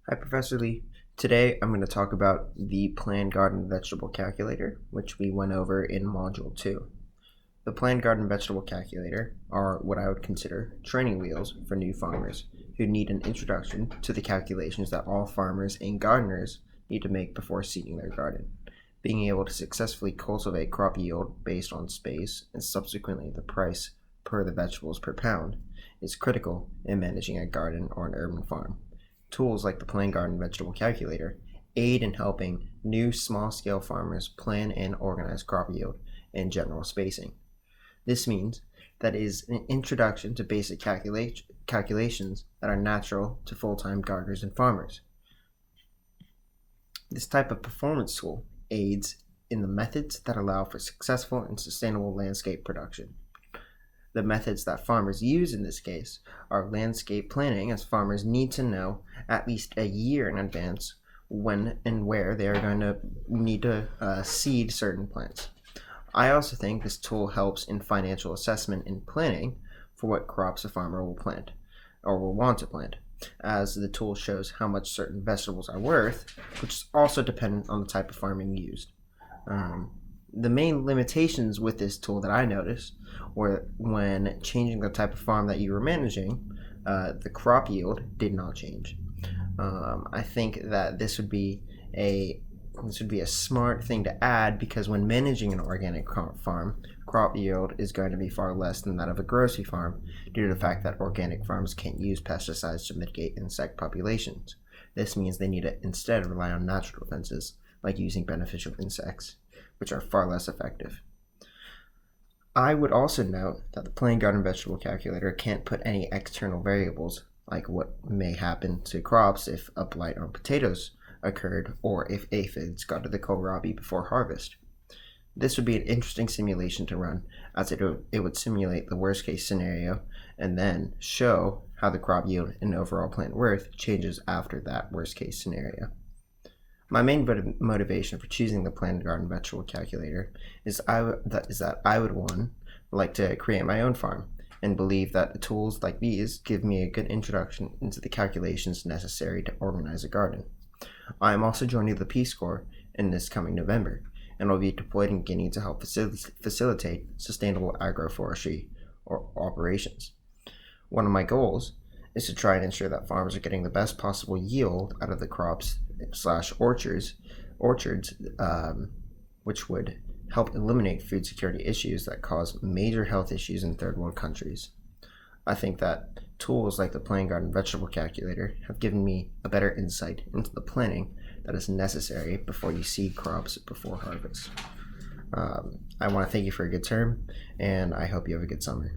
Hi, Professor Lee. Today I'm going to talk about the Planned Garden Vegetable Calculator, which we went over in Module 2. The Planned Garden Vegetable Calculator are what I would consider training wheels for new farmers who need an introduction to the calculations that all farmers and gardeners need to make before seeding their garden. Being able to successfully cultivate crop yield based on space and subsequently the price per the vegetables per pound is critical in managing a garden or an urban farm. Tools like the Planned Garden Vegetable Calculator aid in helping new small-scale farmers plan and organize crop yield and general spacing. This means that it is an introduction to basic calculations that are natural to full-time gardeners and farmers. This type of performance tool aids in the methods that allow for successful and sustainable landscape production. The methods that farmers use in this case are landscape planning, as farmers need to know at least a year in advance when and where they are going to need to seed certain plants. I also think this tool helps in financial assessment and planning for what crops a farmer will plant or will want to plant, as the tool shows how much certain vegetables are worth, which is also dependent on the type of farming used. The main limitations with this tool that I noticed were when changing the type of farm that you were managing, the crop yield did not change. I think that this would be a smart thing to add, because when managing an organic farm, crop yield is going to be far less than that of a grocery farm due to the fact that organic farms can't use pesticides to mitigate insect populations. This means they need to instead rely on natural defenses like using beneficial insects, which are far less effective. I would also note that the Planned Garden Vegetable Calculator can't put any external variables, like what may happen to crops if a blight on potatoes occurred or if aphids got to the kohlrabi before harvest. This would be an interesting simulation to run, as it would simulate the worst case scenario and then show how the crop yield and overall plant worth changes after that worst case scenario. My main motivation for choosing the Planned Garden Vegetable Calculator is that I would like to create my own farm, and believe that tools like these give me a good introduction into the calculations necessary to organize a garden. I am also joining the Peace Corps in this coming November, and will be deployed in Guinea to help facilitate sustainable agroforestry or operations. One of my goals is to try and ensure that farmers are getting the best possible yield out of the crops / orchards, which would help eliminate food security issues that cause major health issues in third world countries. I think that tools like the Planned Garden Vegetable Calculator have given me a better insight into the planning that is necessary before you seed crops before harvest. I want to thank you for a good term, and I hope you have a good summer.